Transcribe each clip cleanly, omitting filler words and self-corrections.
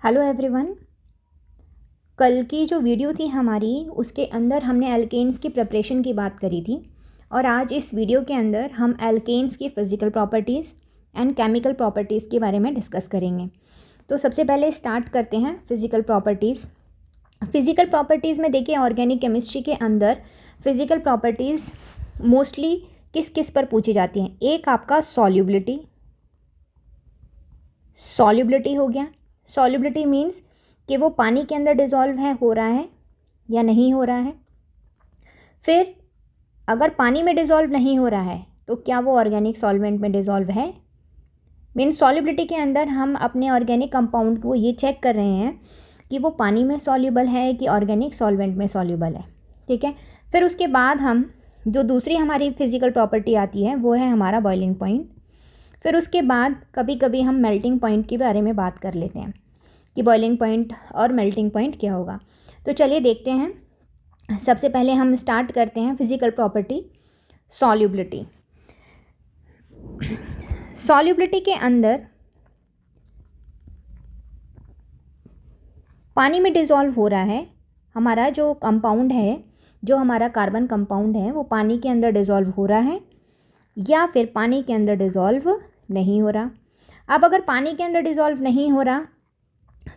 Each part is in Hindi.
Hello everyone. कल की जो वीडियो थी हमारी उसके अंदर हमने एल्केन्स की प्रिपरेशन की बात करी थी और आज इस वीडियो के अंदर हम एल्केन्स की physical properties and chemical properties के बारे में डिस्कस करेंगे। तो सबसे पहले स्टार्ट करते हैं फ़िज़िकल प्रॉपर्टीज़। फ़िज़िकल प्रॉपर्टीज़ में देखिए ऑर्गेनिक केमिस्ट्री के अंदर फ़िज़िकल प्रॉपर्टीज़ मोस्टली किस किस पर पूछी जाती हैं। एक आपका सॉल्युबिलिटी हो गया। सॉल्युबिलिटी मीन्स कि वो पानी के अंदर डिज़ोल्व है, हो रहा है या नहीं हो रहा है। फिर अगर पानी में डिज़ोल्व नहीं हो रहा है तो क्या वो ऑर्गेनिक सॉल्वेंट में डिज़ोल्व है। मीन्स सॉल्युबिलिटी के अंदर हम अपने ऑर्गेनिक कंपाउंड को ये चेक कर रहे हैं कि वो पानी में सॉल्युबल है कि ऑर्गेनिक सॉल्वेंट में सॉल्युबल है। ठीक है। फिर उसके बाद हम जो दूसरी हमारी फिज़िकल प्रॉपर्टी आती है वो है हमारा बॉइलिंग पॉइंट। फिर उसके बाद कभी कभी हम मेल्टिंग पॉइंट के बारे में बात कर लेते हैं कि बॉइलिंग पॉइंट और मेल्टिंग पॉइंट क्या होगा। तो चलिए देखते हैं। सबसे पहले हम स्टार्ट करते हैं फिज़िकल प्रॉपर्टी सॉल्युबिलिटी। सॉल्युबिलिटी के अंदर पानी में डिज़ोल्व हो रहा है हमारा जो कंपाउंड है, जो हमारा कार्बन कंपाउंड है वो पानी के अंदर डिज़ोल्व हो रहा है या फिर पानी के अंदर डिज़ोल्व नहीं हो रहा। अब अगर पानी के अंदर डिज़ोल्व नहीं हो रहा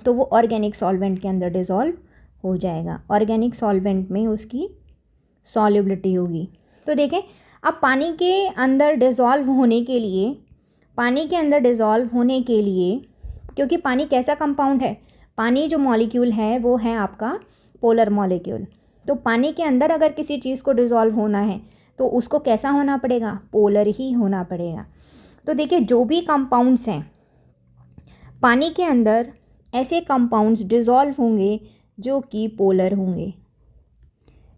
तो वो ऑर्गेनिक सॉल्वेंट के अंदर डिज़ोल्व हो जाएगा। ऑर्गेनिक सॉल्वेंट में उसकी सॉल्युबिलिटी होगी। तो देखें, अब पानी के अंदर डिज़ोल्व होने के लिए क्योंकि पानी कैसा कंपाउंड है, पानी जो मॉलिक्यूल है वो है आपका पोलर मॉलिक्यूल। तो पानी के अंदर अगर किसी चीज़ को डिज़ोल्व होना है तो उसको कैसा होना पड़ेगा, पोलर ही होना पड़ेगा। तो देखिए, जो भी कंपाउंड्स हैं पानी के अंदर, ऐसे कंपाउंड्स डिज़ोल्व होंगे जो कि पोलर होंगे।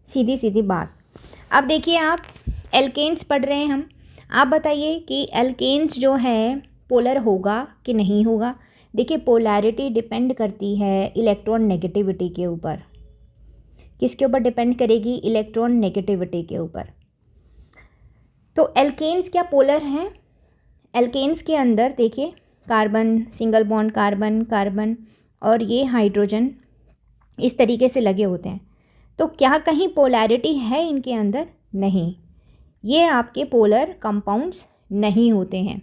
सीधी सीधी बात। अब देखिए, आप एल्केन्स पढ़ रहे हैं हम, आप बताइए कि एल्केन्स जो है पोलर होगा कि नहीं होगा। देखिए, पोलैरिटी डिपेंड करती है इलेक्ट्रॉन नेगेटिविटी के ऊपर। किसके ऊपर डिपेंड करेगी? इलेक्ट्रॉन नेगेटिविटी के ऊपर। तो एल्केन्स क्या पोलर हैं? एल्केन्स के अंदर देखिए, carbon, single bond carbon carbon और ये हाइड्रोजन इस तरीके से लगे होते हैं। तो क्या कहीं पोलैरिटी है इनके अंदर? नहीं, ये आपके पोलर कंपाउंड्स नहीं होते हैं।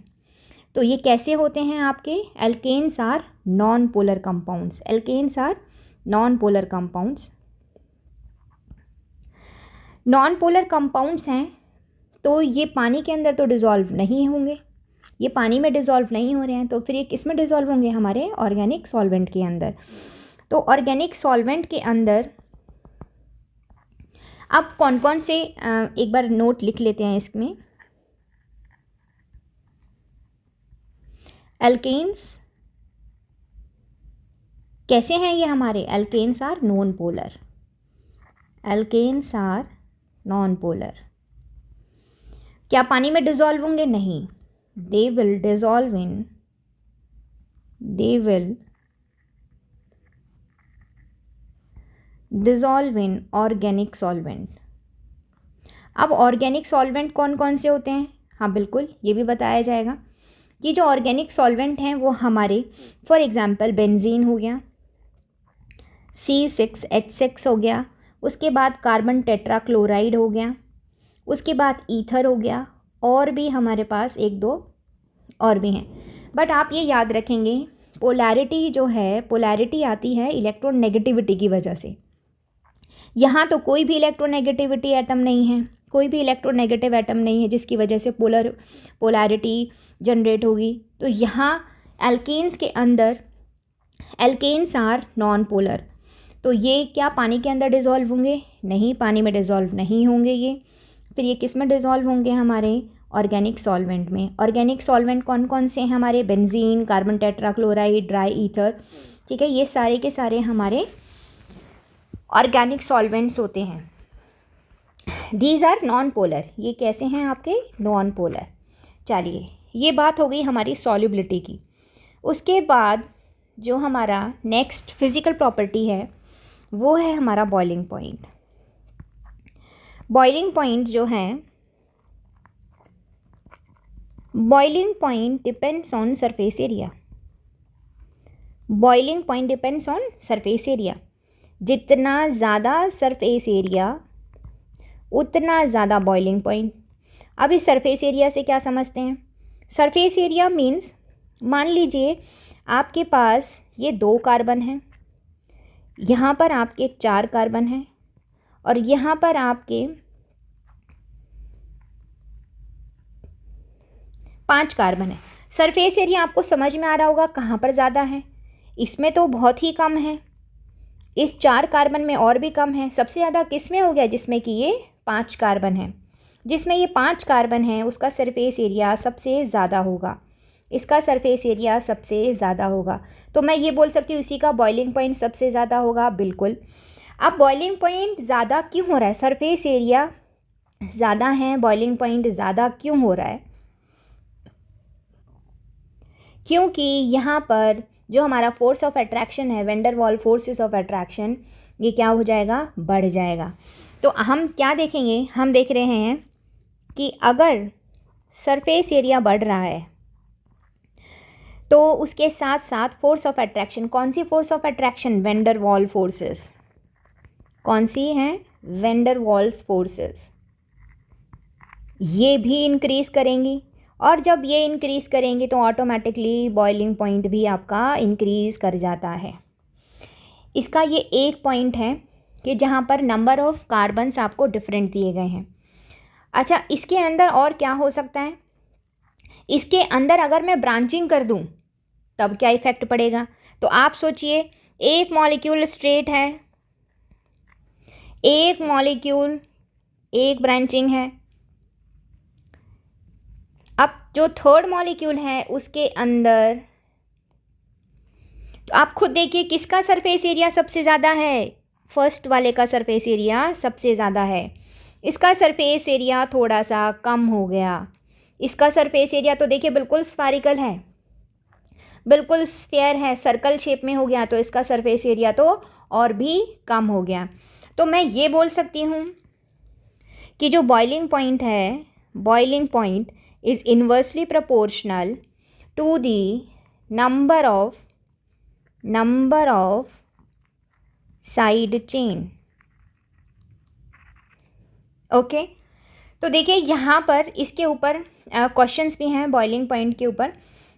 तो ये कैसे होते हैं आपके? Alkanes are non polar compounds. Alkanes are non polar compounds. Non polar compounds हैं तो ये पानी के अंदर तो डिज़ोल्व नहीं होंगे, ये पानी में डिज़ोल्व नहीं हो रहे हैं, तो फिर ये किस में डिज़ोल्व होंगे? हमारे ऑर्गेनिक सॉल्वेंट के अंदर। तो ऑर्गेनिक सॉल्वेंट के अंदर अब कौन कौन से एक बार नोट लिख लेते हैं इसमें। एल्केन्स कैसे हैं ये हमारे? Alkanes are non polar. Alkanes are non polar. क्या पानी में डिज़ोल्व होंगे? नहीं, they will dissolve in organic solvent. अब ऑर्गेनिक सॉल्वेंट कौन कौन से होते हैं? हाँ बिल्कुल, ये भी बताया जाएगा कि जो ऑर्गेनिक सॉल्वेंट हैं वो हमारे, फॉर एग्जांपल बेंजीन हो गया, C6H6 हो गया, उसके बाद कार्बन टेट्राक्लोराइड हो गया, उसके बाद ईथर हो गया, और भी हमारे पास एक दो और भी हैं। बट आप ये याद रखेंगे, पोलैरिटी जो है, पोलैरिटी आती है इलेक्ट्रॉन नेगेटिविटी की वजह से। यहाँ तो कोई भी इलेक्ट्रोनेगेटिविटी एटम नहीं है, कोई भी इलेक्ट्रोनेगेटिव एटम नहीं है जिसकी वजह से पोलैरिटी जनरेट होगी। तो यहाँ एल्केन्स के अंदर एल्केन्स आर नॉन पोलर। तो ये क्या पानी के अंदर डिज़ोल्व होंगे? नहीं, पानी में डिज़ोल्व नहीं होंगे ये। फिर ये किस में डिज़ोल्व होंगे? हमारे ऑर्गेनिक सॉल्वेंट में। ऑर्गेनिक सॉल्वेंट कौन कौन से हैं हमारे? Benzene, carbon tetrachloride, dry ether. ठीक है, ये सारे के सारे हमारे ऑर्गेनिक सॉल्वेंट्स होते हैं। These are non polar. ये कैसे हैं आपके? Non polar. चलिए, ये बात हो गई हमारी सॉल्युबिलिटी की। उसके बाद जो हमारा नेक्स्ट फिज़िकल प्रॉपर्टी है वो है हमारा बॉइलिंग पॉइंट। बॉइलिंग पॉइंट जो है, boiling point depends on surface area. Boiling point depends on surface area. जितना ज़्यादा सरफेस एरिया उतना ज़्यादा बॉइलिंग पॉइंट। अब इस सरफेस एरिया से क्या समझते हैं? सरफेस एरिया मीन्स, मान लीजिए आपके पास ये 2 कार्बन हैं, यहाँ पर आपके 4 कार्बन हैं और यहाँ पर आपके 5 कार्बन है। सरफेस एरिया आपको समझ में आ रहा होगा कहाँ पर ज़्यादा है? इसमें तो बहुत ही कम है, इस 4 कार्बन में और भी कम है। सबसे ज़्यादा किस में हो गया? जिसमें कि ये 5 कार्बन है। जिसमें ये 5 कार्बन है उसका सरफेस एरिया सबसे ज़्यादा होगा, इसका सरफेस एरिया सबसे ज़्यादा होगा। तो मैं ये बोल सकती हूँ इसी का बॉइलिंग पॉइंट सबसे ज़्यादा होगा। बिल्कुल। अब बॉइलिंग पॉइंट ज़्यादा क्यों हो रहा है? सरफेस एरिया ज़्यादा है, बॉइलिंग पॉइंट ज़्यादा क्यों हो रहा है? क्योंकि यहाँ पर जो हमारा फोर्स ऑफ अट्रैक्शन है, vendor Waals forces of attraction, ये क्या हो जाएगा? बढ़ जाएगा। तो हम क्या देखेंगे? हम देख रहे हैं कि अगर सरफेस एरिया बढ़ रहा है तो उसके साथ साथ फोर्स ऑफ अट्रैक्शन, कौन सी force of attraction? Van der Waals forces. कौन सी हैं? Van der Waals forces. ये भी इंक्रीज़ करेंगी और जब ये इंक्रीज़ करेंगी तो ऑटोमेटिकली बॉइलिंग पॉइंट भी आपका इंक्रीज़ कर जाता है। इसका ये एक पॉइंट है कि जहाँ पर नंबर ऑफ़ कार्बन्स आपको डिफरेंट दिए गए हैं। अच्छा, इसके अंदर और क्या हो सकता है? इसके अंदर अगर मैं ब्रांचिंग कर दूँ तब क्या इफ़ेक्ट पड़ेगा? तो आप सोचिए, एक मॉलिक्यूल स्ट्रेट है, एक मॉलिक्यूल एक ब्रांचिंग है। अब जो थर्ड मॉलिक्यूल है उसके अंदर, तो आप खुद देखिए किसका सरफेस एरिया सबसे ज़्यादा है? फर्स्ट वाले का सरफेस एरिया सबसे ज़्यादा है। इसका सरफेस एरिया थोड़ा सा कम हो गया। इसका सरफेस एरिया तो देखिए बिल्कुल स्फेरिकल है, बिल्कुल स्फेयर है, सर्कल शेप में हो गया, तो इसका सरफेस एरिया तो और भी कम हो गया। तो मैं ये बोल सकती हूँ कि जो बॉइलिंग पॉइंट है, boiling point is inversely proportional to the number of side chain. Okay, तो देखिए यहाँ पर इसके ऊपर क्वेश्चंस भी हैं बॉइलिंग पॉइंट के ऊपर,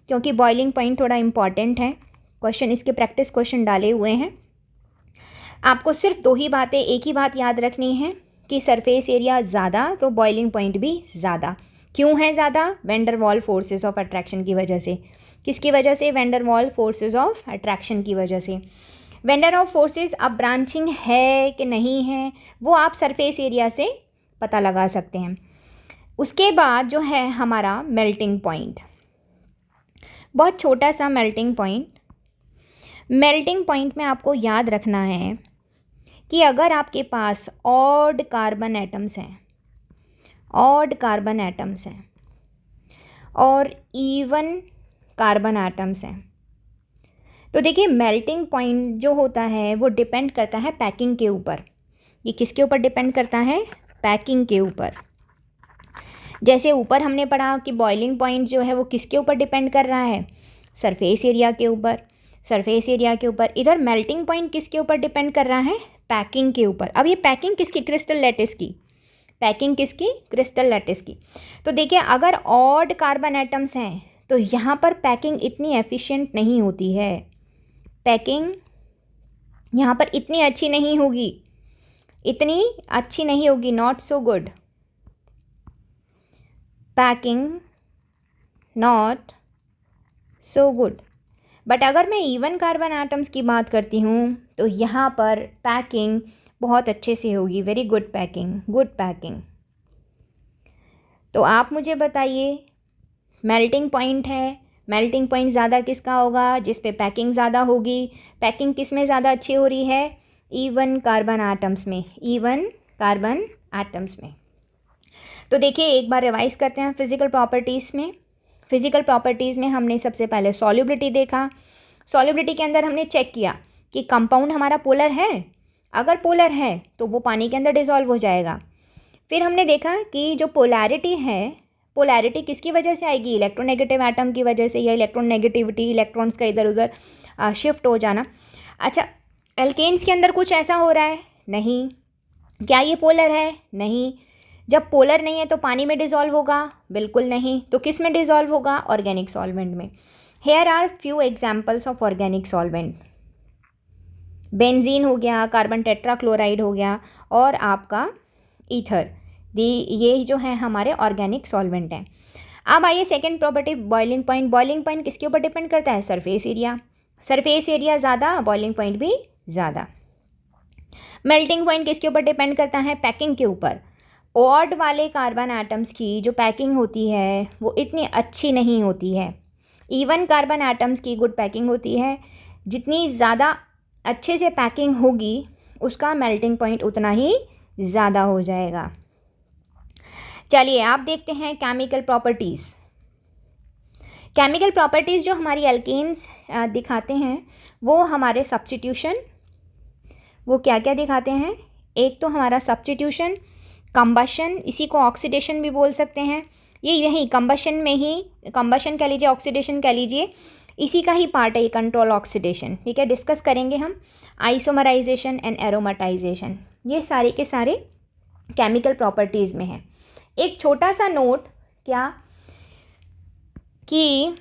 क्योंकि बॉइलिंग पॉइंट थोड़ा इम्पॉर्टेंट है। क्वेश्चन इसके प्रैक्टिस क्वेश्चन डाले हुए हैं। आपको सिर्फ 2 ही बातें, एक ही बात याद रखनी है कि सरफेस एरिया ज़्यादा तो बॉइलिंग पॉइंट भी ज़्यादा। क्यों है ज़्यादा? Vendor Waals forces of attraction की वजह से। किसकी वजह से? Vendor Waals forces of attraction की वजह से। वेंडर ऑफ फोर्सेस, अब ब्रांचिंग है कि नहीं है वो आप सरफेस एरिया से पता लगा सकते हैं। उसके बाद जो है हमारा मेल्टिंग पॉइंट, बहुत छोटा सा मेल्टिंग पॉइंट। मेल्टिंग पॉइंट में आपको याद रखना है कि अगर आपके पास ऑड कार्बन एटम्स हैं, ऑड कार्बन एटम्स हैं और इवन कार्बन एटम्स हैं, तो देखिए मेल्टिंग पॉइंट जो होता है वो डिपेंड करता है पैकिंग के ऊपर। ये किसके ऊपर डिपेंड करता है? पैकिंग के ऊपर। जैसे ऊपर हमने पढ़ा कि बॉइलिंग पॉइंट जो है वो किसके ऊपर डिपेंड कर रहा है? सरफेस एरिया के ऊपर, सरफेस एरिया के ऊपर। इधर मेल्टिंग पॉइंट किसके ऊपर डिपेंड कर रहा है? पैकिंग के ऊपर। अब ये पैकिंग किसकी? क्रिस्टल लैटिस की। पैकिंग किसकी? क्रिस्टल लैटिस की। तो देखिए अगर ऑड कार्बन एटम्स हैं तो यहाँ पर पैकिंग इतनी एफिशिएंट नहीं होती है, पैकिंग यहाँ पर इतनी अच्छी नहीं होगी, इतनी अच्छी नहीं होगी, not so good, packing not so good. But अगर मैं इवन कार्बन एटम्स की बात करती हूँ तो यहाँ पर पैकिंग बहुत अच्छे से होगी, very good packing, good packing. तो आप मुझे बताइए, मेल्टिंग पॉइंट है, मेल्टिंग पॉइंट ज़्यादा किसका होगा? जिस पे पैकिंग ज़्यादा होगी। पैकिंग किस में ज़्यादा अच्छी हो रही है? इवन कार्बन एटम्स में, इवन कार्बन एटम्स में। तो देखिए एक बार रिवाइज करते हैं फिजिकल प्रॉपर्टीज़ में। फिजिकल प्रॉपर्टीज़ में हमने सबसे पहले सॉल्युबिलिटी देखा। सॉल्युबिलिटी के अंदर हमने चेक किया कि कंपाउंड हमारा पोलर है, अगर पोलर है तो वो पानी के अंदर डिसॉल्व हो जाएगा। फिर हमने देखा कि जो पोलैरिटी है पोलैरिटी किसकी वजह से आएगी? इलेक्ट्रोनेगेटिव एटम की वजह से, या इलेक्ट्रोनेगेटिविटी, इलेक्ट्रॉन्स का इधर उधर शिफ्ट हो जाना। अच्छा, एल्केन्स के अंदर कुछ ऐसा हो रहा है? नहीं। क्या ये पोलर है? नहीं। जब पोलर नहीं है तो पानी में डिज़ोल्व होगा? बिल्कुल नहीं। तो किस में डिज़ोल्व होगा? ऑर्गेनिक सॉल्वेंट में। Here are few examples of organic solvent. Benzene हो गया, कार्बन टेट्राक्लोराइड हो गया, और आपका ईथर, ये जो है हमारे ऑर्गेनिक सॉल्वेंट हैं। अब आइए second property, boiling point. Boiling point किसके ऊपर डिपेंड करता है? Surface area. सरफेस एरिया ज़्यादा, बॉइलिंग पॉइंट भी ज़्यादा। मेल्टिंग पॉइंट किसके ऊपर डिपेंड करता है? पैकिंग के ऊपर। ऑड वाले कार्बन एटम्स की जो पैकिंग होती है वो इतनी अच्छी नहीं होती है। इवन कार्बन एटम्स की गुड पैकिंग होती है। जितनी ज़्यादा अच्छे से पैकिंग होगी उसका मेल्टिंग पॉइंट उतना ही ज़्यादा हो जाएगा। चलिए आप देखते हैं केमिकल प्रॉपर्टीज़। केमिकल प्रॉपर्टीज़ जो हमारी एल्केन्स दिखाते हैं वो हमारे सब्स्टिट्यूशन, वो क्या क्या दिखाते हैं? एक तो हमारा सब्स्टिट्यूशन, कंबशन, इसी को ऑक्सीडेशन भी बोल सकते हैं। ये यही कंबशन में ही, कंबशन कह लीजिए, ऑक्सीडेशन कह लीजिए, इसी का ही पार्ट है ये कंट्रोल ऑक्सीडेशन। ठीक है, डिस्कस करेंगे हम। आइसोमराइजेशन एंड एरोमेटाइजेशन, ये सारे के सारे केमिकल प्रॉपर्टीज़ में हैं। एक छोटा सा नोट, क्या कि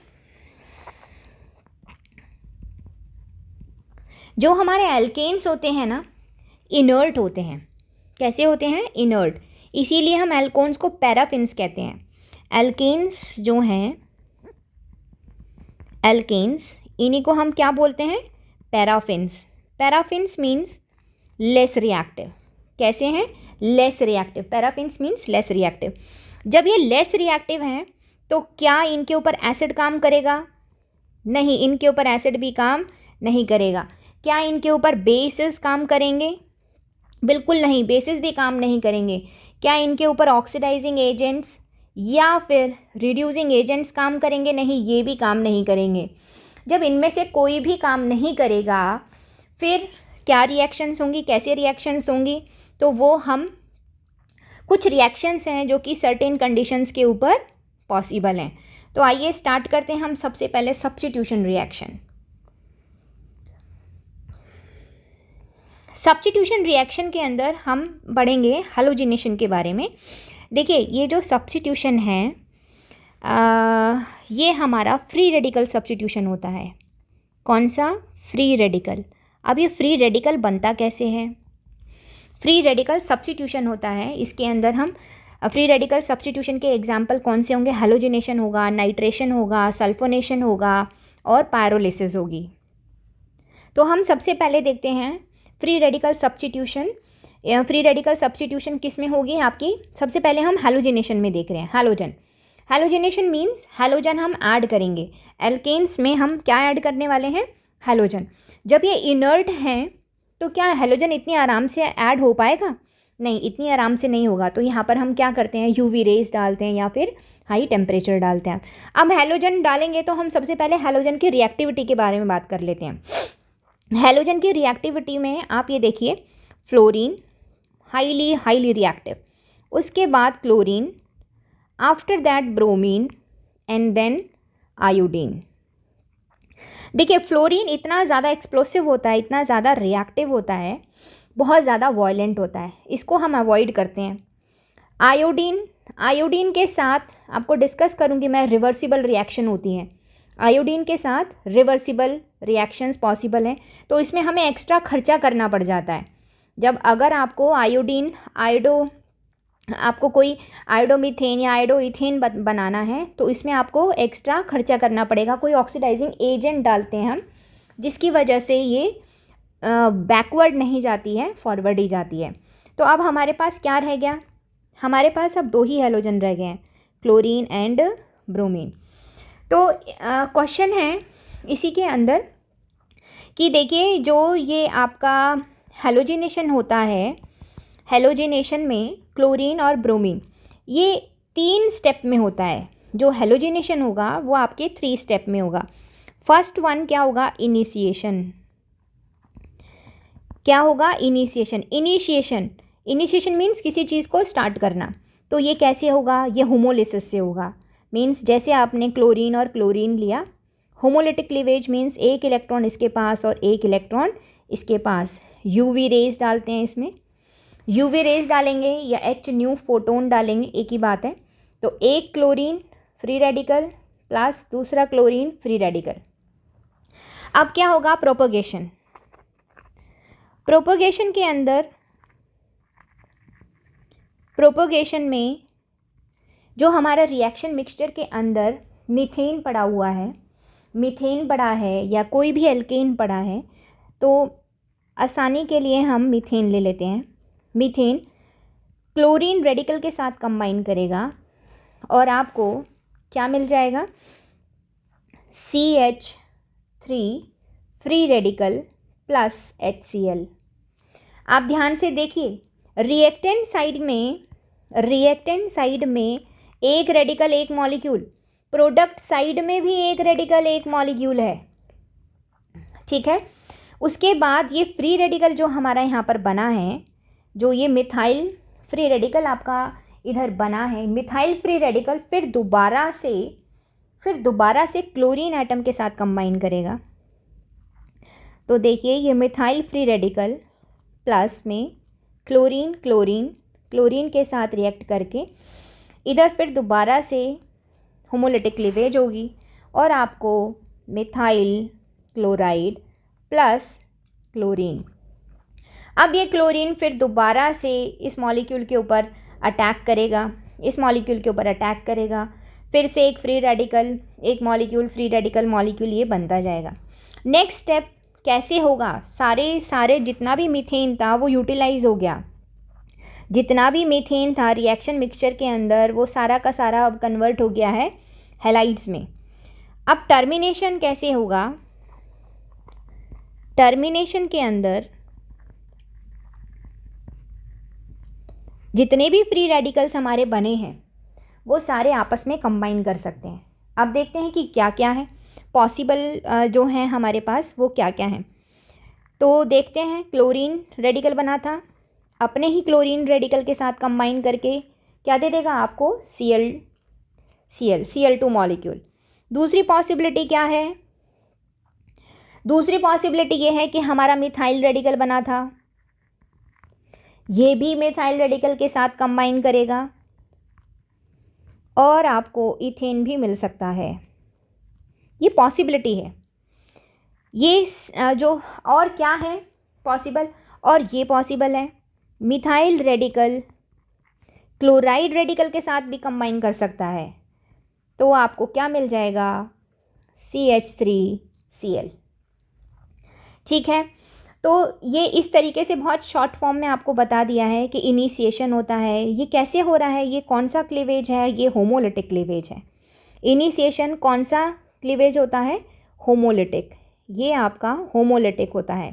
जो हमारे एल्केन्स होते हैं ना, इनर्ट होते हैं। कैसे होते हैं? इनर्ट। इसीलिए हम एल्कोन्स को पैराफिन्स कहते हैं। एल्केन्स जो हैं, एल्केन्स, इन्हीं को हम क्या बोलते हैं? Paraffins. Paraffins means less reactive. कैसे हैं? Less reactive. Paraffins means less reactive. जब ये लेस रिएक्टिव हैं तो क्या इनके ऊपर एसिड काम करेगा? नहीं, इनके ऊपर एसिड भी काम नहीं करेगा। क्या इनके ऊपर बेसिस काम करेंगे? बिल्कुल नहीं, बेसिस भी काम नहीं करेंगे। क्या इनके ऊपर ऑक्सीडाइजिंग एजेंट्स या फिर रिड्यूसिंग एजेंट्स काम करेंगे? नहीं, ये भी काम नहीं करेंगे। जब इनमें से कोई भी काम नहीं करेगा फिर क्या रिएक्शंस होंगी, कैसे रिएक्शंस होंगी? तो वो हम कुछ रिएक्शंस हैं जो कि सर्टेन कंडीशंस के ऊपर पॉसिबल हैं। तो आइए स्टार्ट करते हैं हम सबसे पहले सब्स्टिट्यूशन रिएक्शन। सब्स्टिट्यूशन रिएक्शन के अंदर हम पढ़ेंगे हैलोजिनेशन के बारे में। देखिए, ये जो सब्स्टिट्यूशन है ये हमारा फ्री रेडिकल सब्स्टिट्यूशन होता है। कौन सा? Free radical. अब ये फ्री रेडिकल बनता कैसे है? फ्री रेडिकल सब्स्टिट्यूशन होता है, इसके अंदर हम फ्री रेडिकल सब्स्टिट्यूशन के एग्जाम्पल कौन से होंगे? हैलोजिनेशन होगा, नाइट्रेशन होगा, सल्फोनेशन होगा और पायरोलिसिस होगी। तो हम सबसे पहले देखते हैं free radical substitution. Free radical substitution किस में होगी आपकी? सबसे पहले हम हैलोजिनेशन में देख रहे हैं। हैलोजन, हैलोजिनेशन मीन्स हैलोजन हम ऐड करेंगे। एल्केन्स में हम क्या ऐड करने वाले हैं? हैलोजन। जब ये इनर्ट हैं तो क्या हैलोजन इतनी आराम से ऐड हो पाएगा? नहीं, इतनी आराम से नहीं होगा। तो यहाँ पर हम क्या करते हैं? यूवी रेज डालते हैं या फिर हाई टेम्परेचर डालते हैं। अब हैलोजन डालेंगे तो हम सबसे पहले हैलोजन की रिएक्टिविटी के बारे में बात कर लेते हैं। हैलोजन की रिएक्टिविटी में आप ये देखिए, फ्लोरीन हाईली रिएक्टिव, उसके बाद chlorine, after that bromine and then iodine. देखिए, फ्लोरीन इतना ज़्यादा एक्सप्लोसिव होता है, इतना ज़्यादा रिएक्टिव होता है, बहुत ज़्यादा वायलेंट होता है, इसको हम अवॉइड करते हैं। आयोडीन के साथ आपको डिस्कस करूँगी मैं, रिवर्सिबल रिएक्शन होती हैं। आयोडीन के साथ रिवर्सिबल रिएक्शंस पॉसिबल हैं, तो इसमें हमें एक्स्ट्रा खर्चा करना पड़ जाता है। जब अगर आपको आपको कोई आयोडोमीथेन या आयोडोइथेन बनाना है तो इसमें आपको एक्स्ट्रा खर्चा करना पड़ेगा। कोई ऑक्सीडाइजिंग एजेंट डालते हैं हम, जिसकी वजह से ये बैकवर्ड नहीं जाती है, फॉरवर्ड ही जाती है। तो अब हमारे पास क्या रह गया? हमारे पास अब 2 ही हैलोजन रह गए हैं, क्लोरीन एंड ब्रोमीन। तो क्वेश्चन है इसी के अंदर कि देखिए, जो ये आपका हैलोजिनेशन होता है, हैलोजिनेशन में क्लोरीन और ब्रोमीन ये 3 स्टेप में होता है। जो हैलोजिनेशन होगा वो आपके 3 स्टेप में होगा। फर्स्ट वन क्या होगा? इनिशिएशन। क्या होगा? इनिशिएशन मीन्स किसी चीज़ को स्टार्ट करना। तो ये कैसे होगा, ये होमोलिसिस से होगा। मीन्स जैसे आपने क्लोरीन और क्लोरीन लिया, होमोलिटिक क्लीवेज मीन्स एक इलेक्ट्रॉन इसके पास और एक इलेक्ट्रॉन इसके पास। यूवी रेज डालते हैं इसमें, यूवी रेज डालेंगे या एच न्यू फोटोन डालेंगे, एक ही बात है। तो एक क्लोरीन फ्री रेडिकल प्लस दूसरा क्लोरीन फ्री रेडिकल। अब क्या होगा, प्रोपोगेशन। प्रोपोगेशन के अंदर, प्रोपोगेशन में जो हमारा रिएक्शन मिक्सचर के अंदर मीथेन पड़ा हुआ है, मीथेन पड़ा है या कोई भी एल्केन पड़ा है, तो आसानी के लिए हम मीथेन ले लेते हैं। मीथेन क्लोरीन रेडिकल के साथ कंबाइन करेगा और आपको क्या मिल जाएगा, CH3 free radical plus HCl। आप ध्यान से देखिए, रिएक्टेंट साइड में एक रेडिकल एक मॉलिक्यूल, प्रोडक्ट साइड में भी एक रेडिकल एक मॉलिक्यूल है, ठीक है। उसके बाद ये फ्री रेडिकल जो हमारा यहाँ पर बना है, जो ये मिथाइल फ्री रेडिकल आपका इधर बना है, मिथाइल फ्री रेडिकल फिर दोबारा से क्लोरीन एटम के साथ कंबाइन करेगा। तो देखिए ये मिथाइल फ्री रेडिकल प्लस में क्लोरीन के साथ रिएक्ट करके इधर फिर दोबारा से होमोलिटिक क्लीवेज होगी और आपको मिथाइल क्लोराइड प्लस क्लोरीन। अब ये क्लोरीन फिर दोबारा से इस मॉलिक्यूल के ऊपर अटैक करेगा, फिर से एक फ्री रेडिकल एक मॉलिक्यूल, फ्री रेडिकल मॉलिक्यूल, ये बनता जाएगा। नेक्स्ट स्टेप कैसे होगा, सारे जितना भी मीथेन था वो यूटिलाइज हो गया, जितना भी मीथेन था रिएक्शन मिक्सचर के अंदर वो सारा का सारा अब कन्वर्ट हो गया है हैलाइड्स में। अब टर्मिनेशन कैसे होगा, टर्मिनेशन के अंदर जितने भी फ्री रेडिकल्स हमारे बने हैं वो सारे आपस में कंबाइन कर सकते हैं। अब देखते हैं कि क्या क्या है पॉसिबल जो है हमारे पास, वो क्या क्या है। तो देखते हैं, क्लोरीन रेडिकल बना था, अपने ही क्लोरीन रेडिकल के साथ कंबाइन करके क्या दे देगा आपको, Cl2 मॉलिक्यूल। दूसरी पॉसिबिलिटी क्या है, दूसरी पॉसिबिलिटी ये है कि हमारा मिथाइल रेडिकल बना था, ये भी मिथाइल रेडिकल के साथ कंबाइन करेगा और आपको इथेन भी मिल सकता है। ये पॉसिबिलिटी है। ये जो और क्या है पॉसिबल, और ये पॉसिबल है मिथाइल रेडिकल क्लोराइड रेडिकल के साथ भी कंबाइन कर सकता है, तो आपको क्या मिल जाएगा, CH3Cl। ठीक है, तो ये इस तरीके से बहुत शॉर्ट फॉर्म में आपको बता दिया है कि इनिशिएशन होता है, ये कैसे हो रहा है, ये कौन सा क्लीवेज है, ये होमोलिटिक क्लीवेज है। इनिशिएशन कौन सा क्लीवेज होता है, होमोलिटिक, ये आपका होमोलिटिक होता है,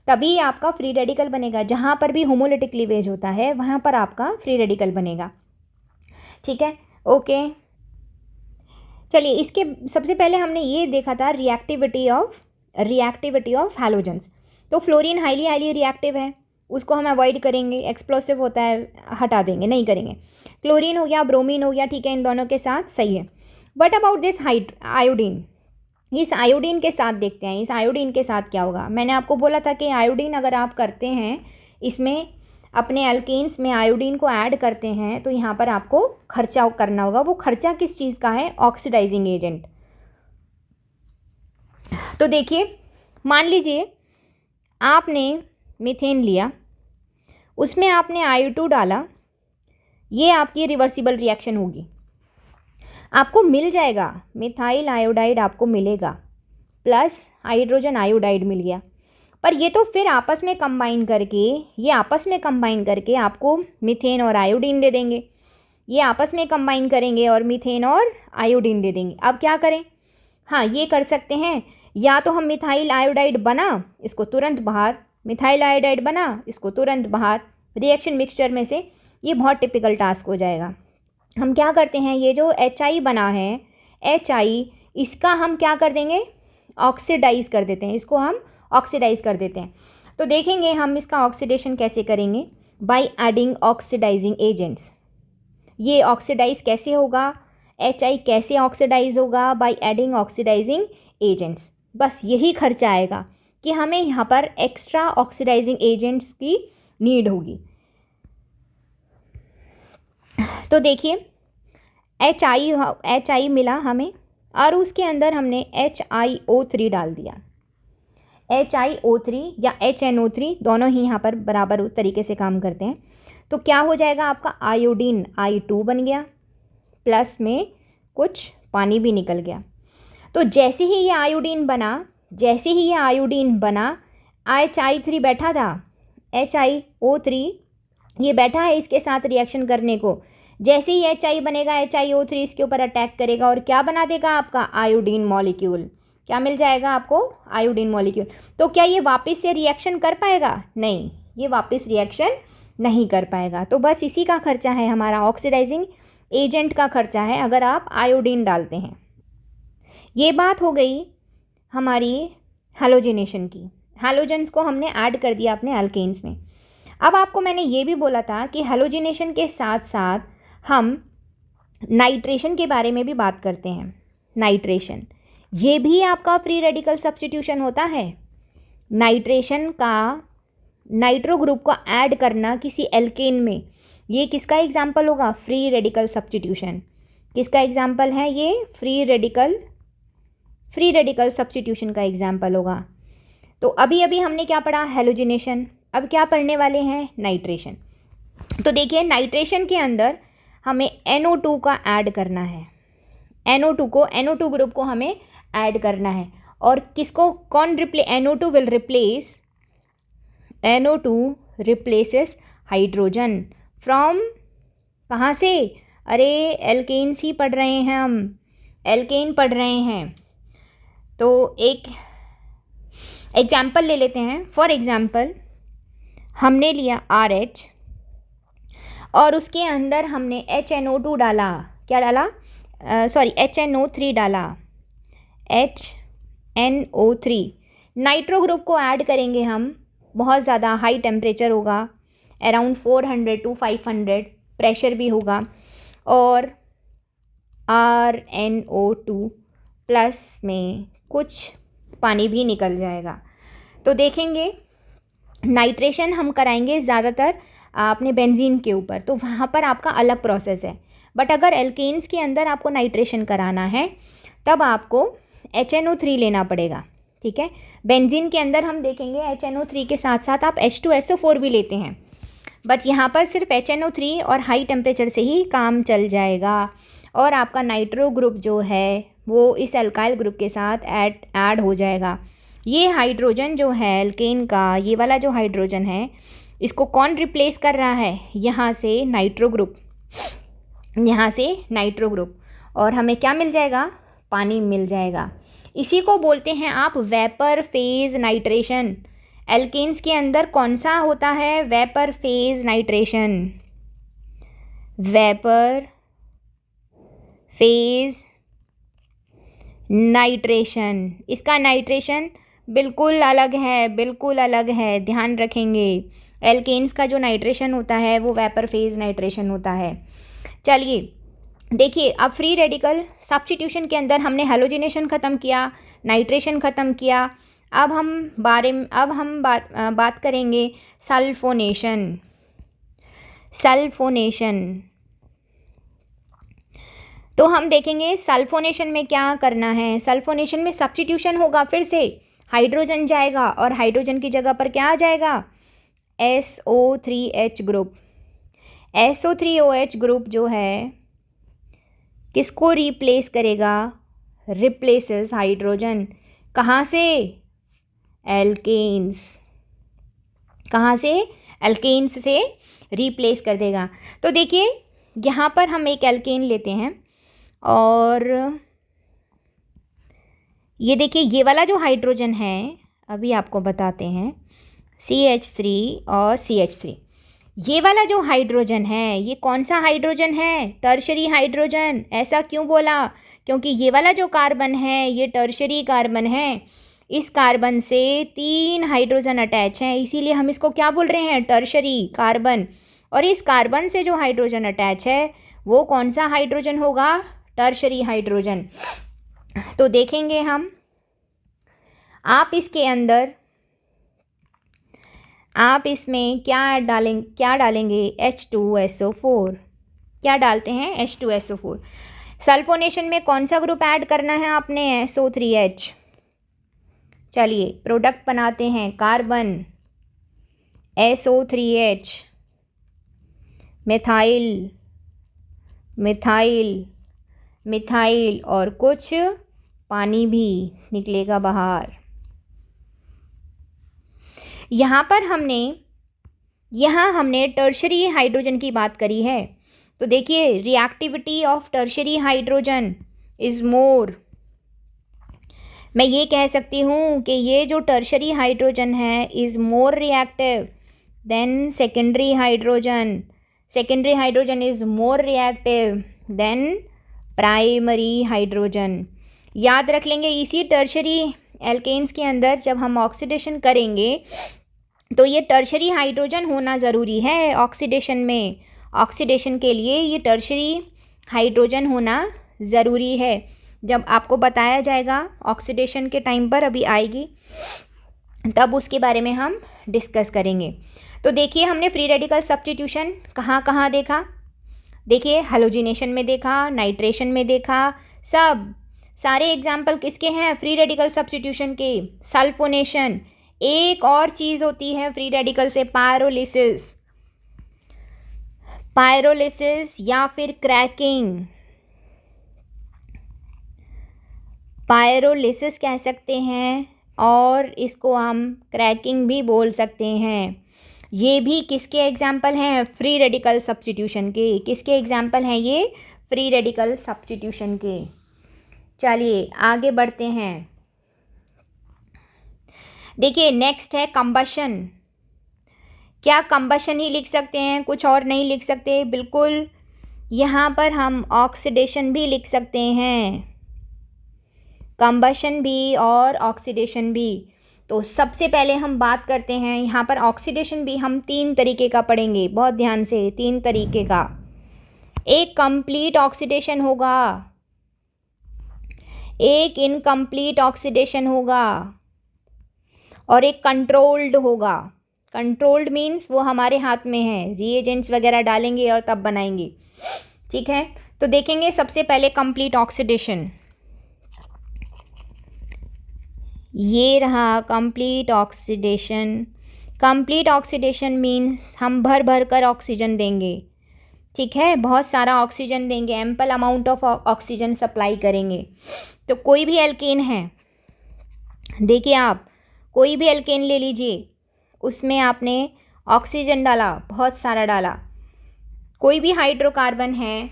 तभी आपका फ्री रेडिकल बनेगा। जहाँ पर भी होमोलिटिक क्लीवेज होता है वहाँ पर आपका फ्री रेडिकल बनेगा। ठीक है, ओके। चलिए, इसके सबसे पहले हमने ये देखा था रिएक्टिविटी ऑफ हैलोजेंस। तो फ्लोरीन हाईली रिएक्टिव है, उसको हम अवॉइड करेंगे, एक्सप्लोसिव होता है, हटा देंगे, नहीं करेंगे। क्लोरीन हो गया, ब्रोमीन हो गया, ठीक है, इन दोनों के साथ सही है। बट अबाउट दिस आयोडीन, इस आयोडीन के साथ देखते हैं, इस आयोडीन के साथ क्या होगा। मैंने आपको बोला था कि आयोडीन अगर आप करते हैं, इसमें अपने अल्केन्स में आयोडीन को ऐड करते हैं, तो यहाँ पर आपको खर्चा करना होगा। वो खर्चा किस चीज़ का है, ऑक्सीडाइजिंग एजेंट। तो देखिए, मान लीजिए आपने मीथेन लिया, उसमें आपने IO2 डाला, ये आपकी रिवर्सिबल रिएक्शन होगी, आपको मिल जाएगा मिथाइल आयोडाइड, आपको मिलेगा प्लस हाइड्रोजन आयोडाइड मिल गया। पर ये तो फिर आपस में कंबाइन करके आपको मीथेन और आयोडीन दे देंगे, ये आपस में कंबाइन करेंगे और मीथेन और आयोडीन दे देंगे। अब क्या करें, हाँ ये कर सकते हैं, या तो हम मिथाइल आयोडाइड बना, इसको तुरंत बाहर, मिथाइल आयोडाइड बना, इसको तुरंत बाहर, रिएक्शन मिक्सचर में से। ये बहुत टिपिकल टास्क हो जाएगा। हम क्या करते हैं, ये जो HI बना है, HI, इसका हम क्या कर देंगे, ऑक्सीडाइज कर देते हैं, इसको हम ऑक्सीडाइज कर देते हैं। तो देखेंगे हम इसका ऑक्सीडेशन कैसे करेंगे, बाय एडिंग ऑक्सीडाइजिंग एजेंट्स। ये ऑक्सीडाइज कैसे होगा, HI कैसे ऑक्सीडाइज होगा, बाय एडिंग ऑक्सीडाइजिंग एजेंट्स। बस यही खर्चा आएगा कि हमें यहाँ पर एक्स्ट्रा ऑक्सीडाइजिंग एजेंट्स की नीड होगी। तो देखिए HI मिला हमें और उसके अंदर हमने HiO3 डाल दिया। HiO3 या HNO3 दोनों ही यहाँ पर बराबर तरीके से काम करते हैं। तो क्या हो जाएगा आपका आयोडीन I2 बन गया, प्लस में कुछ पानी भी निकल गया। तो जैसे ही ये आयोडीन बना HI3 बैठा था, HiO3 ये बैठा है इसके साथ रिएक्शन करने को। जैसे ही HI बनेगा HiO3 इसके ऊपर अटैक करेगा और क्या बना देगा आपका आयोडीन मॉलिक्यूल। क्या मिल जाएगा आपको, आयोडीन मॉलिक्यूल। तो क्या ये वापस से रिएक्शन कर पाएगा, नहीं, ये वापस रिएक्शन नहीं कर पाएगा। तो बस इसी का खर्चा है हमारा, ऑक्सीडाइजिंग एजेंट का खर्चा है अगर आप आयोडीन डालते हैं। ये बात हो गई हमारी हैलोजिनेशन की। हैलोजन्स को हमने ऐड कर दिया अपने अल्केन्स में। अब आपको मैंने ये भी बोला था कि हैलोजिनेशन के साथ साथ हम नाइट्रेशन के बारे में भी बात करते हैं। नाइट्रेशन ये भी आपका फ्री रेडिकल सब्स्टिट्यूशन होता है। नाइट्रेशन का नाइट्रो ग्रुप को ऐड करना किसी एल्केन में, ये किसका एग्जाम्पल होगा, फ्री रेडिकल सब्स्टिट्यूशन। किसका एग्जाम्पल है ये, फ्री रेडिकल सब्स्टिट्यूशन का एग्जाम्पल होगा। तो अभी अभी हमने क्या पढ़ा, हैलोजिनेशन। अब क्या पढ़ने वाले हैं, नाइट्रेशन। तो देखिए नाइट्रेशन के अंदर हमें NO2 का ऐड करना है। NO2 ग्रुप को हमें ऐड करना है। और किसको, कौन NO2 रिप्लेसेस हाइड्रोजन फ्रॉम, कहाँ से, अरे एल्केन्स ही पढ़ रहे हैं हम, एल्केन पढ़ रहे हैं। तो एक एग्जाम्पल ले लेते हैं। फॉर एग्जाम्पल हमने लिया RH और उसके अंदर हमने HNO2 डाला, क्या डाला, HNO3 डाला, HNO3। नाइट्रो ग्रुप को ऐड करेंगे हम, बहुत ज़्यादा हाई टेम्परेचर होगा, अराउंड 400 to 500 प्रेशर भी होगा, और RNO2 प्लस में कुछ पानी भी निकल जाएगा। तो देखेंगे नाइट्रेशन हम कराएंगे ज़्यादातर अपने बेंजीन के ऊपर, तो वहाँ पर आपका अलग प्रोसेस है। बट अगर एल्केन्स के अंदर आपको नाइट्रेशन कराना है तब आपको HNO3 लेना पड़ेगा, ठीक है। बेंजीन के अंदर हम देखेंगे HNO3 के साथ साथ आप H2SO4 भी लेते हैं, बट यहाँ पर सिर्फ HNO3 और हाई टेम्परेचर से ही काम चल जाएगा और आपका नाइट्रो ग्रुप जो है वो इस अल्काइल ग्रुप के साथ ऐड हो जाएगा। ये हाइड्रोजन जो है एल्केन का, ये वाला जो हाइड्रोजन है, इसको कौन रिप्लेस कर रहा है, यहाँ से नाइट्रो ग्रुप, और हमें क्या मिल जाएगा, पानी मिल जाएगा। इसी को बोलते हैं आप वेपर फेज नाइट्रेशन। एल्केन्स के अंदर कौन सा होता है, vapour phase nitration, vapour phase nitration. इसका नाइट्रेशन बिल्कुल अलग है, ध्यान रखेंगे। एल्केन्स का जो नाइट्रेशन होता है वो वेपर फेज नाइट्रेशन होता है। चलिए देखिए, अब फ्री रेडिकल सब्स्टिट्यूशन के अंदर हमने हैलोजिनेशन ख़त्म किया, नाइट्रेशन ख़त्म किया। अब हम बात करेंगे सल्फोनेशन। तो हम देखेंगे सल्फोनेशन में क्या करना है। सल्फोनेशन में सब्स्टिट्यूशन होगा, फिर से हाइड्रोजन जाएगा और हाइड्रोजन की जगह पर क्या आ जाएगा, SO3H ग्रुप। SO3OH ग्रुप जो है किसको रिप्लेस करेगा, रिप्लेसेस हाइड्रोजन, कहाँ से, एल्केन्स से रिप्लेस कर देगा। तो देखिए यहाँ पर हम एक एल्केन लेते हैं और ये देखिए ये वाला जो हाइड्रोजन है, अभी आपको बताते हैं, CH3 और CH3। ये वाला जो हाइड्रोजन है ये कौन सा हाइड्रोजन है, टर्शरी हाइड्रोजन। ऐसा क्यों बोला, क्योंकि ये वाला जो कार्बन है ये टर्शरी कार्बन है। इस कार्बन से 3 हाइड्रोजन अटैच हैं, इसीलिए हम इसको क्या बोल रहे हैं, टर्शरी कार्बन। और इस कार्बन से जो हाइड्रोजन अटैच है वो कौन सा हाइड्रोजन होगा? Tertiary hydrogen. तो देखेंगे हम, आप इसमें क्या डालेंगे? H2SO4। क्या डालते हैं? H2SO4। सल्फोनेशन में कौन सा ग्रुप ऐड करना है आपने? SO3H। चलिए प्रोडक्ट बनाते हैं, carbon, SO3H, methyl, methyl, methyl और कुछ पानी भी निकलेगा बाहर। यहाँ हमने टर्शरी हाइड्रोजन की बात करी है। तो देखिए, reactivity of tertiary hydrogen is more. मैं ये कह सकती हूँ कि ये जो टर्शरी हाइड्रोजन है is more reactive than secondary hydrogen. Secondary hydrogen is more reactive than primary hydrogen. याद रख लेंगे, इसी टर्शरी एल्केन्स के अंदर जब हम ऑक्सीडेशन करेंगे तो ये टर्शरी हाइड्रोजन होना ज़रूरी है ऑक्सीडेशन में। ऑक्सीडेशन के लिए ये टर्शरी हाइड्रोजन होना ज़रूरी है। जब आपको बताया जाएगा ऑक्सीडेशन के टाइम पर, अभी आएगी, तब उसके बारे में हम डिस्कस करेंगे। तो देखिए, हमने फ्री रेडिकल सब्स्टिट्यूशन कहाँ कहाँ देखा? देखिए, हैलोजिनेशन में देखा, नाइट्रेशन में देखा, सारे एग्जाम्पल किसके हैं? फ्री रेडिकल सब्स्टिट्यूशन के। सल्फोनेशन, एक और चीज़ होती है फ्री रेडिकल से, पायरोलिसिस, पायरोलिसिस या फिर क्रैकिंग। पायरोलिसिस कह सकते हैं और इसको हम क्रैकिंग भी बोल सकते हैं। ये भी किसके एग्जाम्पल हैं? फ्री रेडिकल सब्स्टिट्यूशन के। किसके एग्जाम्पल हैं ये? फ्री रेडिकल सब्स्टिट्यूशन के। चलिए आगे बढ़ते हैं। देखिए, नेक्स्ट है कंबशन। क्या कंबशन ही लिख सकते हैं, कुछ और नहीं लिख सकते? बिल्कुल, यहाँ पर हम ऑक्सीडेशन भी लिख सकते हैं, कंबशन भी और ऑक्सीडेशन भी। तो सबसे पहले हम बात करते हैं, यहाँ पर ऑक्सीडेशन भी हम 3 तरीके का पढ़ेंगे, बहुत ध्यान से, 3 तरीके का। एक कंप्लीट ऑक्सीडेशन होगा, एक इनकम्प्लीट ऑक्सीडेशन होगा और एक कंट्रोल्ड होगा। कंट्रोल्ड मीन्स वो हमारे हाथ में है, रिएजेंट्स वगैरह डालेंगे और तब बनाएंगे। ठीक है, तो देखेंगे सबसे पहले कंप्लीट ऑक्सीडेशन। ये रहा complete oxidation. Complete oxidation means हम भर भर कर ऑक्सीजन देंगे। ठीक है, बहुत सारा ऑक्सीजन देंगे, ample amount of oxygen supply करेंगे। तो कोई भी एल्केन है, देखिए आप कोई भी एल्केन ले लीजिए, उसमें आपने ऑक्सीजन डाला, बहुत सारा डाला। कोई भी हाइड्रोकार्बन है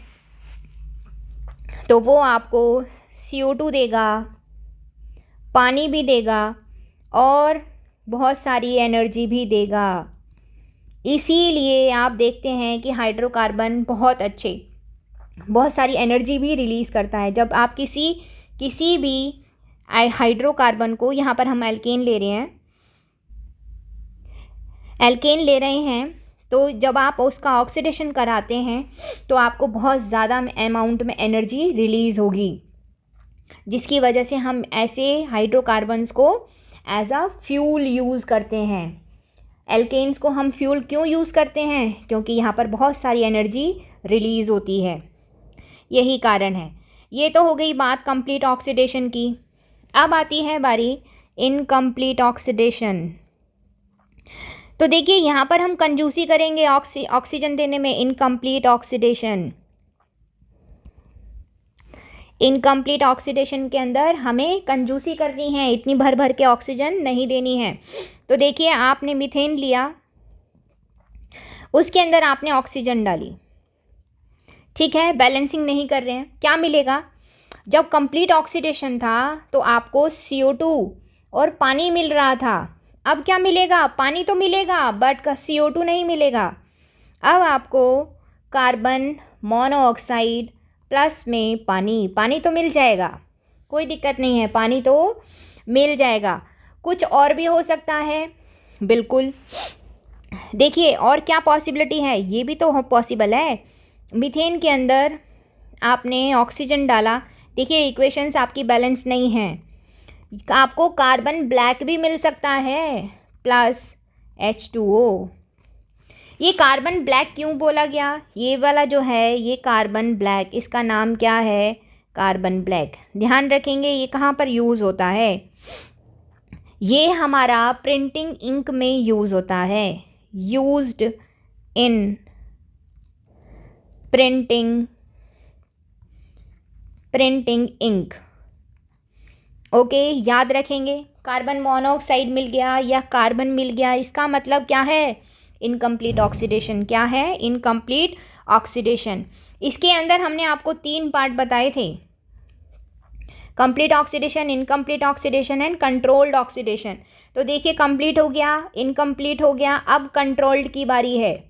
तो वो आपको CO2 देगा, पानी भी देगा और बहुत सारी एनर्जी भी देगा। इसीलिए आप देखते हैं कि हाइड्रोकार्बन बहुत सारी एनर्जी भी रिलीज़ करता है। जब आप किसी भी हाइड्रोकार्बन को, यहाँ पर हम एल्केन ले रहे हैं, तो जब आप उसका ऑक्सीडेशन कराते हैं तो आपको बहुत ज़्यादा अमाउंट में एनर्जी रिलीज़ होगी, जिसकी वजह से हम ऐसे हाइड्रोकार्बन्स को एज अ फ्यूल यूज़ करते हैं। एल्केन्स को हम फ्यूल क्यों यूज़ करते हैं? क्योंकि यहाँ पर बहुत सारी एनर्जी रिलीज़ होती है, यही कारण है। ये तो हो गई बात कंप्लीट ऑक्सीडेशन की। अब आती है बारी इनकम्प्लीट ऑक्सीडेशन। तो देखिए, यहाँ पर हम कंजूसी करेंगे ऑक्सीजन देने में। इनकम्प्लीट ऑक्सीडेशन, इनकम्प्लीट ऑक्सीडेशन के अंदर हमें कंजूसी करनी है, इतनी भर भर के ऑक्सीजन नहीं देनी है। तो देखिए, आपने मीथेन लिया, उसके अंदर आपने ऑक्सीजन डाली, ठीक है, बैलेंसिंग नहीं कर रहे हैं, क्या मिलेगा? जब कंप्लीट ऑक्सीडेशन था तो आपको CO2 और पानी मिल रहा था। अब क्या मिलेगा? पानी तो मिलेगा बट CO2 नहीं मिलेगा। अब आपको कार्बन मोनोऑक्साइड प्लस में पानी तो मिल जाएगा, कोई दिक्कत नहीं है, पानी तो मिल जाएगा। कुछ और भी हो सकता है, बिल्कुल। देखिए और क्या पॉसिबिलिटी है, ये भी तो पॉसिबल है मीथेन के अंदर आपने ऑक्सीजन डाला, देखिए इक्वेशंस आपकी बैलेंस नहीं हैं, आपको कार्बन ब्लैक भी मिल सकता है प्लस H2O। ये कार्बन ब्लैक क्यों बोला गया, ये वाला जो है ये कार्बन ब्लैक, इसका नाम क्या है, कार्बन ब्लैक। ध्यान रखेंगे ये कहाँ पर यूज़ होता है, ये हमारा प्रिंटिंग इंक में यूज़ होता है, used in printing ink. Okay, याद रखेंगे। कार्बन मोनोऑक्साइड मिल गया या कार्बन मिल गया, इसका मतलब क्या है, इनकम्प्लीट ऑक्सीडेशन। क्या है, इनकम्प्लीट ऑक्सीडेशन। इसके अंदर हमने आपको 3 पार्ट बताए थे, complete oxidation, incomplete oxidation and controlled oxidation. तो देखिए कंप्लीट हो गया, इनकम्प्लीट हो गया, अब कंट्रोल्ड की बारी है।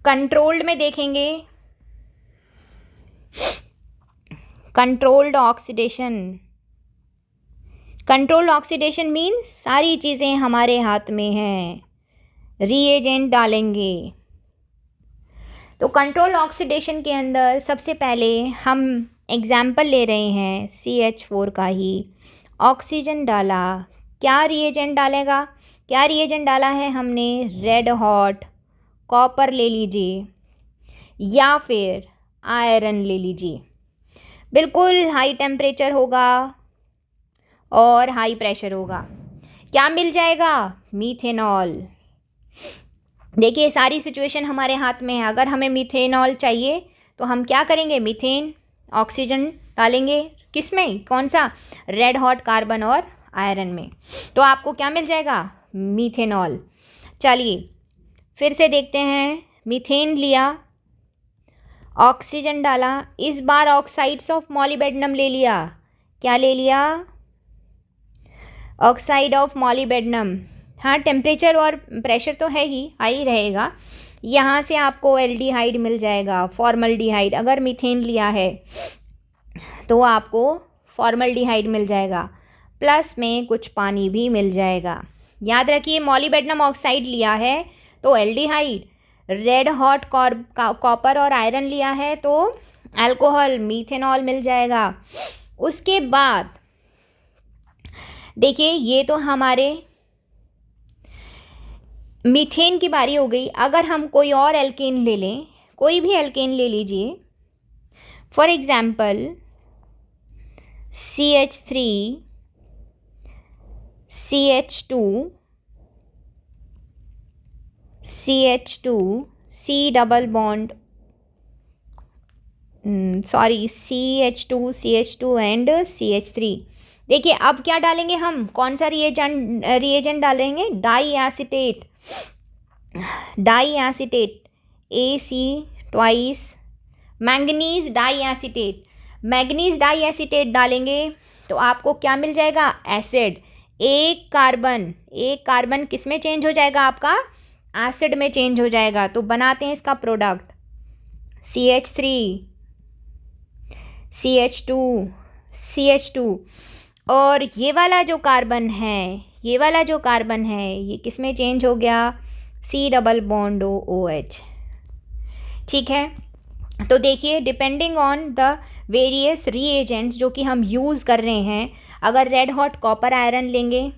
कंट्रोल्ड में देखेंगे, controlled oxidation, controlled oxidation means सारी चीज़ें हमारे हाथ में हैं, रिएजेंट डालेंगे। तो कंट्रोल ऑक्सीडेशन के अंदर सबसे पहले हम एग्जाम्पल ले रहे हैं CH4 का ही, ऑक्सीजन डाला, क्या रिएजेंट डालेगा, क्या रिएजेंट डाला है हमने, रेड हॉट कॉपर ले लीजिए या फिर आयरन ले लीजिए। बिल्कुल हाई टेम्परेचर होगा और हाई प्रेशर होगा, क्या मिल जाएगा, मीथेनॉल। देखिए सारी सिचुएशन हमारे हाथ में है, अगर हमें मीथेनॉल चाहिए तो हम क्या करेंगे, मीथेन ऑक्सीजन डालेंगे, किस में, कौन सा, रेड हॉट कार्बन और आयरन में, तो आपको क्या मिल जाएगा, मीथेनॉल। चलिए फिर से देखते हैं, मीथेन लिया, ऑक्सीजन डाला, इस बार ऑक्साइड्स ऑफ मॉलिबेडनम ले लिया, क्या ले लिया, ऑक्साइड ऑफ मॉलिबेडनम। हाँ, टेम्परेचर और प्रेशर तो है ही, हाई रहेगा। यहाँ से आपको एल्डिहाइड मिल जाएगा, फॉर्मल्डिहाइड, अगर मीथेन लिया है तो आपको फॉर्मल्डिहाइड मिल जाएगा, प्लस में कुछ पानी भी मिल जाएगा। याद रखिए मॉलिबेडनम ऑक्साइड लिया है तो एल्डिहाइड, रेड हॉट कॉपर और आयरन लिया है तो अल्कोहल, मीथेनॉल मिल जाएगा। उसके बाद देखिए ये तो हमारे मीथेन की बारी हो गई। अगर हम कोई और एल्केन ले लें, कोई भी एल्केन ले लीजिए, for example CH3 CH2 C double bond, CH2 and CH3। देखिए अब क्या डालेंगे हम, कौन सा रिएजेंट डालेंगे, di acetate AC twice, manganese di acetate डालेंगे तो आपको क्या मिल जाएगा, एसिड। एक कार्बन किस में चेंज हो जाएगा, आपका एसिड में चेंज हो जाएगा। तो बनाते हैं इसका प्रोडक्ट, CH3 CH2 और ये वाला जो कार्बन है, ये किस में चेंज हो गया, C डबल बॉन्ड OH। ठीक है, तो देखिए depending on the various reagents जो कि हम यूज़ कर रहे हैं, अगर रेड हॉट कॉपर आयरन लेंगे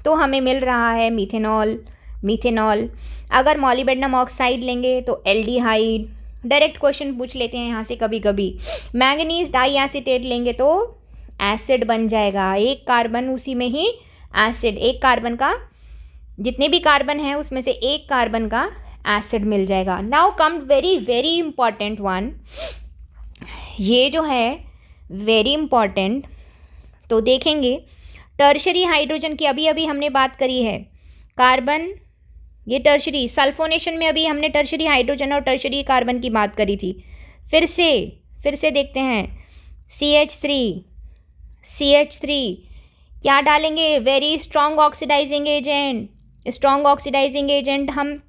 तो हमें मिल रहा है मीथेनॉल। अगर मॉलिबेडनम ऑक्साइड लेंगे तो एल्डिहाइड। डायरेक्ट क्वेश्चन पूछ लेते हैं यहाँ से कभी कभी। मैंगनीज डाई एसीटेट लेंगे तो एसिड बन जाएगा, एक कार्बन उसी में ही एसिड, एक कार्बन का, जितने भी कार्बन हैं उसमें से एक कार्बन का एसिड मिल जाएगा। Now come very very important one, ये जो है वेरी इंपॉर्टेंट, तो देखेंगे टर्शरी हाइड्रोजन की अभी हमने बात करी है, कार्बन, ये टर्शरी, सल्फोनेशन में अभी हमने टर्शरी हाइड्रोजन और टर्शरी कार्बन की बात करी थी। फिर से देखते हैं, CH3 क्या डालेंगे, वेरी स्ट्रॉन्ग ऑक्सीडाइजिंग एजेंट हम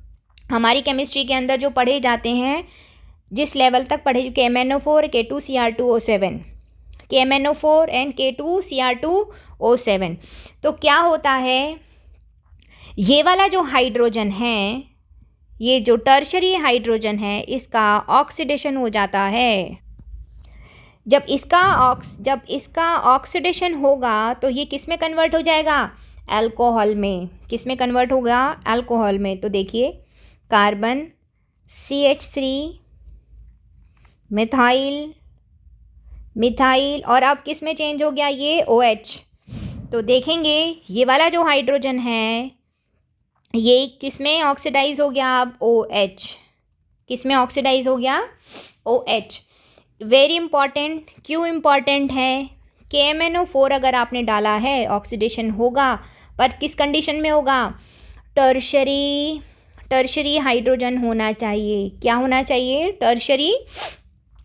हमारी केमिस्ट्री के अंदर जो पढ़े जाते हैं, जिस लेवल तक पढ़े, KMnO4 K2Cr2O7, KMnO4 and K2Cr2O7। तो क्या होता है, ये वाला जो हाइड्रोजन है, ये जो टर्शरी हाइड्रोजन है इसका ऑक्सीडेशन हो जाता है। जब इसका ऑक्सीडेशन होगा तो ये किस में कन्वर्ट हो जाएगा? अल्कोहल में। किस में कन्वर्ट होगा? अल्कोहल में। तो देखिए कार्बन CH3 मिथाइल और अब किस में चेंज हो गया? ये OH। तो देखेंगे ये वाला जो हाइड्रोजन है ये किस में ऑक्सीडाइज हो गया? अब OH। किस में ऑक्सीडाइज हो गया? OH। Very important. क्यों इम्पॉर्टेंट है? KMnO4 अगर आपने डाला है ऑक्सीडेशन होगा, पर किस कंडीशन में होगा? टर्शरी हाइड्रोजन होना चाहिए। क्या होना चाहिए?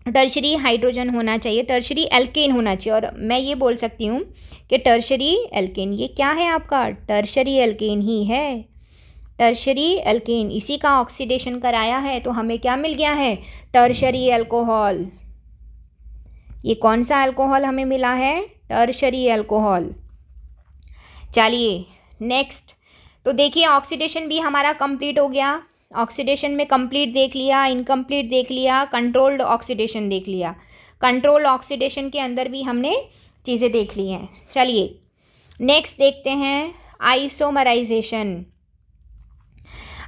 टर्शरी हाइड्रोजन होना चाहिए, टर्शरी एल्केन होना चाहिए। और मैं ये बोल सकती हूँ कि टर्शरी एल्केन ये क्या है आपका? टर्शरी एल्केन ही है। टर्शरी एल्केन इसी का ऑक्सीडेशन कराया है तो हमें क्या मिल गया है? Tertiary alcohol. ये कौन सा अल्कोहल हमें मिला है? Tertiary alcohol. चलिए नेक्स्ट। तो देखिए ऑक्सीडेशन भी हमारा कंप्लीट हो गया। ऑक्सीडेशन में कंप्लीट देख लिया, इनकम्प्लीट देख लिया, कंट्रोल्ड ऑक्सीडेशन देख लिया। कंट्रोल ऑक्सीडेशन के अंदर भी हमने चीज़ें देख ली हैं। चलिए नेक्स्ट देखते हैं आइसोमराइजेशन।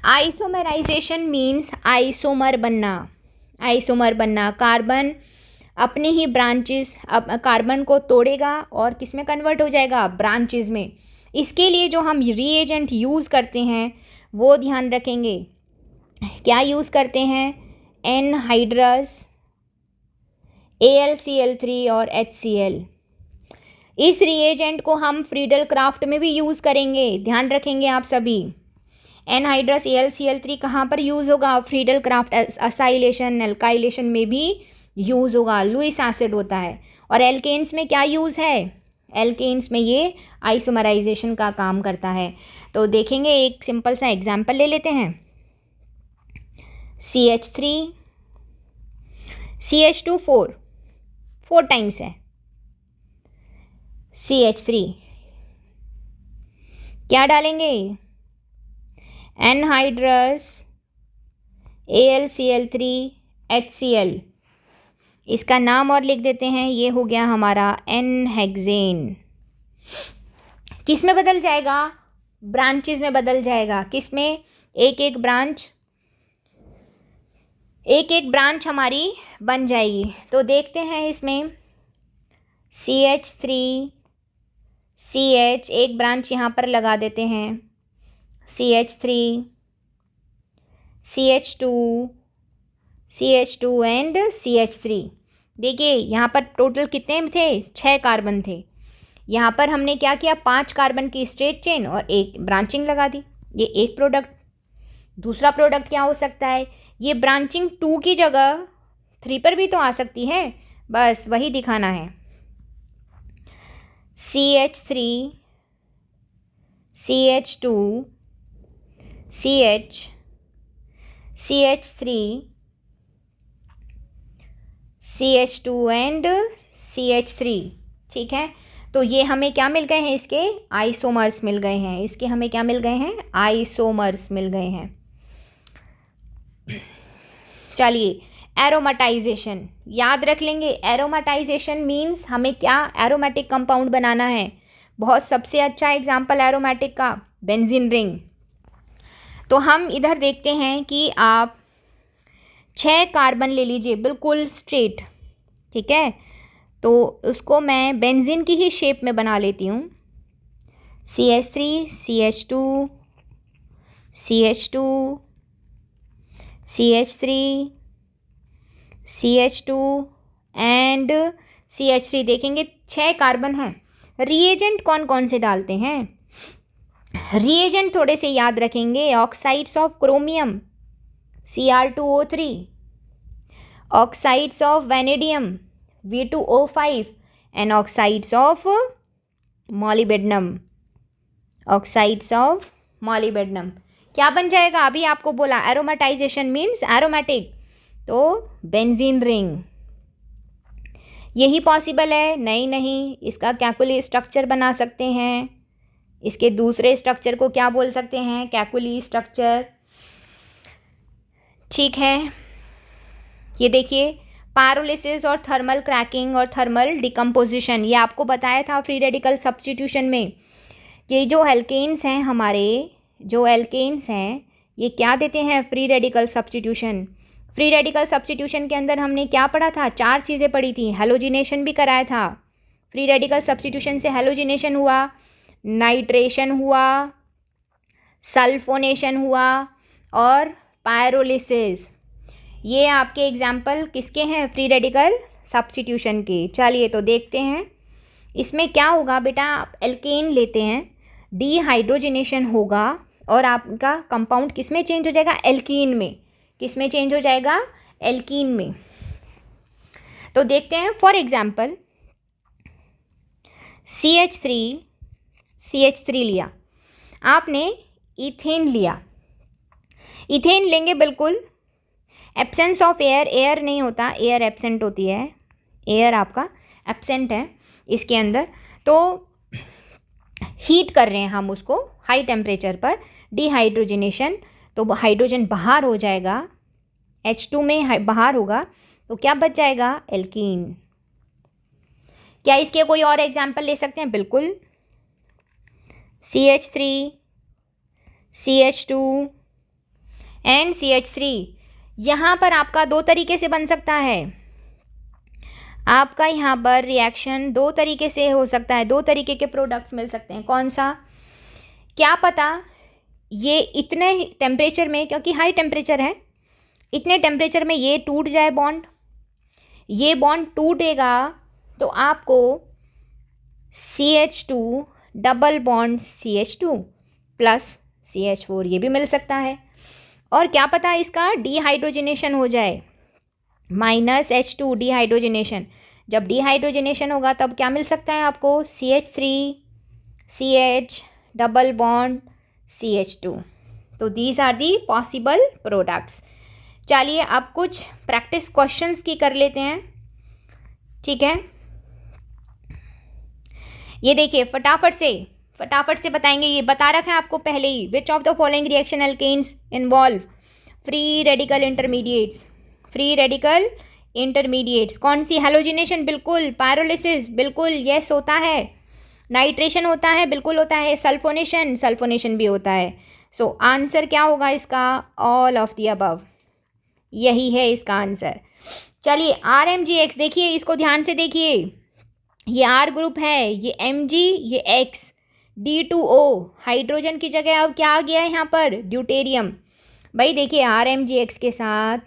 आइसोमराइजेशन मीन्स आइसोमर बनना। कार्बन अपनी ही ब्रांचेस कार्बन को तोड़ेगा और किस में कन्वर्ट हो जाएगा? ब्रांचेस में। इसके लिए जो हम रिएजेंट यूज़ करते हैं वो ध्यान रखेंगे। क्या यूज़ करते हैं? एनहाइड्रस, AlCl3 और HCl। इस रिएजेंट को हम फ्रीडल क्राफ्ट में भी यूज़ करेंगे, ध्यान रखेंगे आप सभी। एनहाइड्रस AlCl3 कहाँ पर यूज़ होगा? फ्रीडल क्राफ्ट असाइलेशन एल्काइलेशन में भी यूज़ होगा। लुईस एसिड होता है। और एल्केन्स में क्या यूज़ है? एल्केन्स में ये आइसोमराइजेशन का काम करता है। तो देखेंगे एक सिंपल सा एग्जाम्पल ले लेते हैं। CH3 CH2 4 टाइम्स है। CH3 क्या डालेंगे? Anhydrous AlCl3 HCl। इसका नाम और लिख देते हैं, ये हो गया हमारा एनहेक्सेन। किस में बदल जाएगा? ब्रांचेस में बदल जाएगा। किस में? एक एक ब्रांच हमारी बन जाएगी। तो देखते हैं इसमें CH3 CH एक ब्रांच यहाँ पर लगा देते हैं। CH3 CH2 and CH3। देखिए यहाँ पर टोटल कितने थे? 6 कार्बन थे। यहाँ पर हमने क्या किया? 5 कार्बन की स्ट्रेट चेन और एक ब्रांचिंग लगा दी। ये एक प्रोडक्ट। दूसरा प्रोडक्ट क्या हो सकता है? ये ब्रांचिंग 2 की जगह 3 पर भी तो आ सकती है, बस वही दिखाना है। CH3 CH2 CH3 CH2 and CH3। ठीक है, तो ये हमें क्या मिल गए हैं? इसके आइसोमर्स मिल गए हैं। इसके हमें क्या मिल गए हैं? आइसोमर्स मिल गए हैं। चलिए एरोमेटाइजेशन याद रख लेंगे। एरोमेटाइजेशन मीन्स हमें क्या? एरोमेटिक कंपाउंड बनाना है। बहुत सबसे अच्छा एग्जाम्पल एरोमेटिक का बेंजीन रिंग। तो हम इधर देखते हैं कि आप 6 कार्बन ले लीजिए बिल्कुल स्ट्रेट। ठीक है, तो उसको मैं बेंजीन की ही शेप में बना लेती हूँ। CH3 CH2 CH2 CH3 CH2 and CH3। देखेंगे 6 कार्बन हैं। रिएजेंट कौन कौन से डालते हैं? रिएजेंट थोड़े से याद रखेंगे। Oxides of chromium Cr2O3, oxides of vanadium V2O5 and oxides of molybdenum. क्या बन जाएगा? अभी आपको बोला एरोमेटाइजेशन मीन्स एरोमेटिक, तो बेंजीन रिंग। यही पॉसिबल है? नहीं, इसका कैकुली स्ट्रक्चर बना सकते हैं। इसके दूसरे स्ट्रक्चर को क्या बोल सकते हैं? कैकुली स्ट्रक्चर। ठीक है, ये देखिए पायरोलिसिस और थर्मल क्रैकिंग और थर्मल डिकम्पोजिशन, ये आपको बताया था फ्री रेडिकल सब्स्टिट्यूशन में। ये जो एल्केन्स हैं हमारे, जो एल्केन्स हैं ये क्या देते हैं? Free radical substitution. Free radical substitution के अंदर हमने क्या पढ़ा था? 4 चीज़ें पढ़ी थी। हैलोजिनेशन भी कराया था। फ्री रेडिकल सब्स्टिट्यूशन से हैलोजिनेशन हुआ, नाइट्रेशन हुआ, सल्फोनेशन हुआ और पायरोलिसिस। ये आपके एग्जाम्पल किसके हैं? फ्री रेडिकल सब्स्टिट्यूशन के। चलिए तो देखते हैं इसमें क्या होगा बेटा। आप एल्केन लेते हैं, डीहाइड्रोजिनेशन होगा और आपका कंपाउंड किस में चेंज हो जाएगा? एल्कीन में। किस में चेंज हो जाएगा? एल्कीन में। तो देखते हैं, फॉर एग्जाम्पल CH3 लिया आपने, इथेन लिया। इथेन लेंगे बिल्कुल, एब्सेंस ऑफ एयर, एयर नहीं होता, एयर एब्सेंट होती है, एयर आपका एब्सेंट है इसके अंदर। तो हीट कर रहे हैं हम उसको हाई टेम्परेचर पर, डिहाइड्रोजनेशन। तो हाइड्रोजन बाहर हो जाएगा, H2 में बाहर होगा, तो क्या बच जाएगा? एल्कीन। क्या इसके कोई और एग्जाम्पल ले सकते हैं? बिल्कुल, CH3, CH2 एंड CH3। यहाँ पर आपका 2 तरीके से बन सकता है। आपका यहाँ पर रिएक्शन 2 तरीके से हो सकता है, 2 तरीके के प्रोडक्ट्स मिल सकते हैं। कौन सा? क्या पता ये इतने टेम्परेचर में, क्योंकि हाई टेम्परेचर है, इतने टेम्परेचर में ये टूट जाए बॉन्ड। ये बॉन्ड टूटेगा तो आपको CH2 double bond CH2 plus CH4 ये भी मिल सकता है। और क्या पता इसका डिहाइड्रोजनेशन हो जाए, -H2 डिहाइड्रोजनेशन। जब डिहाइड्रोजनेशन होगा तब क्या मिल सकता है आपको? CH3 CH double bond CH2। तो these are the possible products. चलिए अब कुछ प्रैक्टिस क्वेश्चंस की कर लेते हैं, ठीक है। ये देखिए फटाफट से बताएंगे, ये बता रखा है आपको पहले ही। Which of the following reaction alkenes involve free radical intermediates? Free radical intermediates कौन सी? हैलोजिनेशन बिल्कुल, पायरोलिसिस बिल्कुल यस होता है, नाइट्रेशन होता है बिल्कुल होता है, सल्फोनेशन भी होता है। सो आंसर क्या होगा इसका? ऑल ऑफ द अबव, यही है इसका आंसर। चलिए RMgX देखिए, इसको ध्यान से देखिए। ये R ग्रुप है, ये Mg, ये X, D2O, हाइड्रोजन की जगह अब क्या आ गया है यहाँ पर? ड्यूटेरियम। भाई देखिए RMgX के साथ,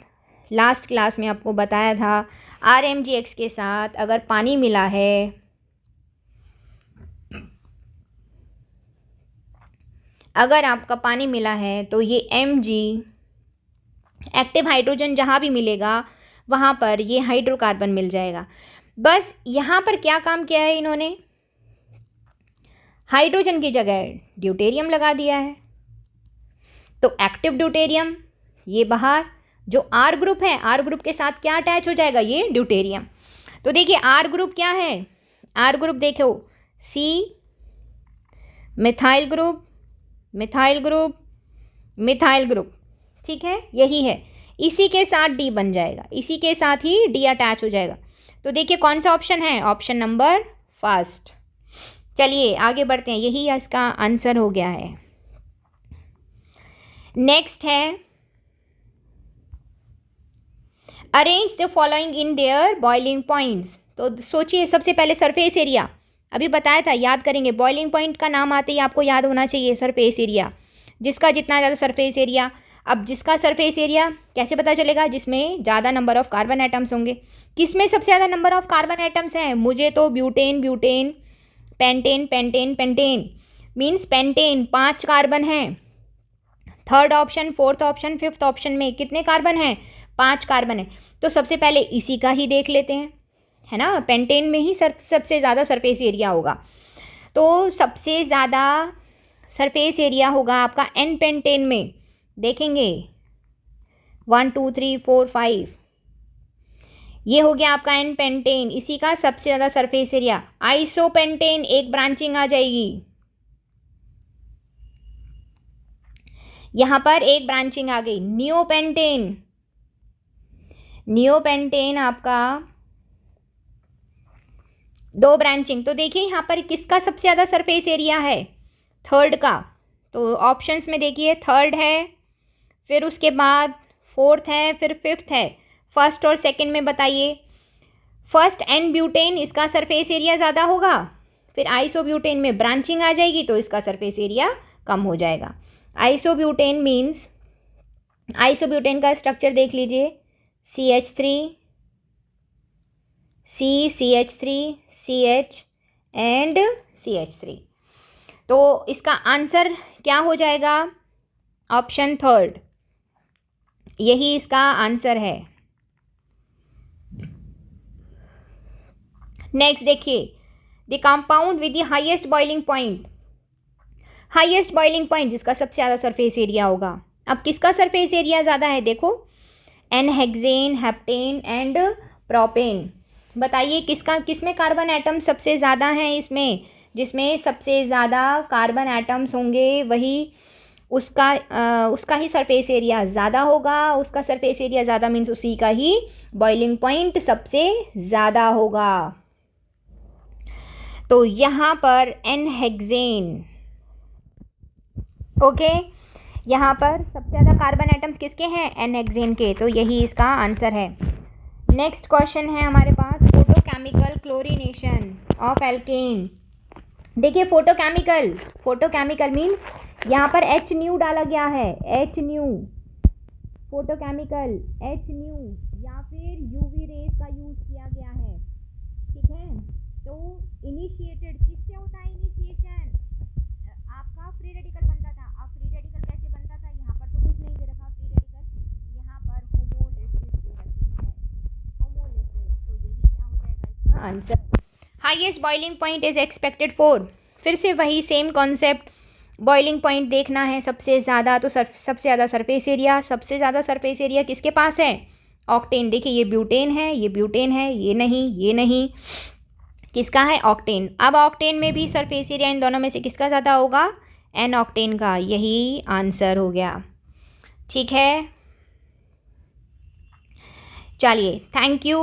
लास्ट क्लास में आपको बताया था, RMgX के साथ अगर पानी मिला है, अगर आपका पानी मिला है तो ये Mg एक्टिव हाइड्रोजन जहाँ भी मिलेगा वहाँ पर ये हाइड्रोकार्बन मिल जाएगा। बस यहाँ पर क्या काम किया है इन्होंने? हाइड्रोजन की जगह ड्यूटेरियम लगा दिया है। तो एक्टिव ड्यूटेरियम ये बाहर, जो R ग्रुप है, R ग्रुप के साथ क्या अटैच हो जाएगा? ये ड्यूटेरियम। तो देखिए R ग्रुप क्या है? R ग्रुप देखो, C methyl group, methyl group, methyl group, ठीक है, यही है। इसी के साथ D बन जाएगा, इसी के साथ ही D अटैच हो जाएगा। तो देखिए कौन सा ऑप्शन है? Option number first. चलिए आगे बढ़ते हैं, यही इसका आंसर हो गया है। नेक्स्ट है, arrange the following in their boiling points. तो सोचिए सबसे पहले सरफेस एरिया, अभी बताया था, याद करेंगे। बॉइलिंग पॉइंट का नाम आते ही आपको याद होना चाहिए सरफेस एरिया, जिसका जितना ज़्यादा सरफेस एरिया। अब जिसका सरफेस एरिया कैसे पता चलेगा? जिसमें ज़्यादा नंबर ऑफ़ कार्बन एटम्स होंगे। किस में सबसे ज़्यादा नंबर ऑफ़ कार्बन एटम्स हैं? मुझे तो butane, pentane, means pentane 5 carbon हैं। Third option, fourth option, fifth option में कितने कार्बन हैं? 5 कार्बन है। तो सबसे पहले इसी का ही देख लेते हैं, है ना। पेंटेन में ही सबसे ज़्यादा सरफेस एरिया होगा। तो सबसे ज़्यादा सरफेस एरिया होगा आपका N पेंटेन में। देखेंगे 1 2 3 4 5, ये हो गया आपका N पेंटेन, इसी का सबसे ज़्यादा सरफेस एरिया। आइसोपेंटेन एक ब्रांचिंग आ जाएगी, यहाँ पर एक ब्रांचिंग आ गई। नियोपेंटेन नियोपेंटेन आपका 2 ब्रांचिंग। तो देखिए यहाँ पर किसका सबसे ज़्यादा सरफेस एरिया है, थर्ड का। तो ऑप्शंस में देखिए थर्ड है, फिर उसके बाद फोर्थ है, फिर फिफ्थ है। फर्स्ट और सेकंड में बताइए। फर्स्ट एन ब्यूटेन, इसका सरफेस एरिया ज़्यादा होगा। फिर आइसोब्यूटेन में ब्रांचिंग आ जाएगी तो इसका सरफेस एरिया कम हो जाएगा। आइसोब्यूटेन मीन्स, आइसोब्यूटेन का स्ट्रक्चर देख लीजिए, CH3 CH3 CH and CH3। तो इसका आंसर क्या हो जाएगा, ऑप्शन थर्ड, यही इसका आंसर है। नेक्स्ट देखिए, the compound with the highest boiling point, highest boiling point जिसका सबसे ज़्यादा सरफेस एरिया होगा। अब किसका सरफेस एरिया ज़्यादा है, देखो एनहेक्सेन, हेप्टेन एंड प्रोपेन। बताइए किसका, किसमें कार्बन एटम सबसे ज़्यादा हैं, इसमें जिसमें सबसे ज़्यादा कार्बन एटम्स होंगे वही उसका ही सरफेस एरिया ज़्यादा होगा। उसका सरफेस एरिया ज़्यादा मीन्स उसी का ही बॉइलिंग पॉइंट सबसे ज़्यादा होगा। तो यहाँ पर एनहेक्सेन, ओके, यहाँ पर सबसे ज़्यादा कार्बन एटम्स किसके हैं, एनहेक्सेन के, तो यही इसका आंसर है। नेक्स्ट क्वेश्चन है हमारे पास, फोटोकेमिकल क्लोरीनेशन ऑफ एल्केन। देखिए फोटोकेमिकल, फोटोकेमिकल मीन्स यहाँ पर एच न्यू डाला गया है, H new, photochemical H new, या फिर यूवी रेज का यूज किया गया है, ठीक है। तो इनिशिएटेड किससे होता है, इनिशिएशन आपका फ्री रेडिकल बनता था। अब फ्री रेडिकल कैसे बनता था, यहाँ पर तो कुछ नहीं दे रखा फ्री रेडिकल, यहाँ पर होमोलिसिस दे रखी है, होमोलिसिस। तो यही क्या हो जाएगा इसका answer. Highest boiling point is expected for, फिर से वही सेम कॉन्सेप्ट, बॉइलिंग पॉइंट देखना है सबसे ज़्यादा, तो सबसे ज़्यादा सरफेस एरिया, सबसे ज़्यादा सरफेस एरिया किसके पास है, ऑक्टेन। देखिए ये ब्यूटेन है, ये ब्यूटेन है, ये नहीं, ये नहीं, किसका है, ऑक्टेन। अब ऑक्टेन में भी सरफेस एरिया इन दोनों में से किसका ज़्यादा होगा, एन ऑक्टेन का, यही आंसर हो गया, ठीक है। चलिए, थैंक यू।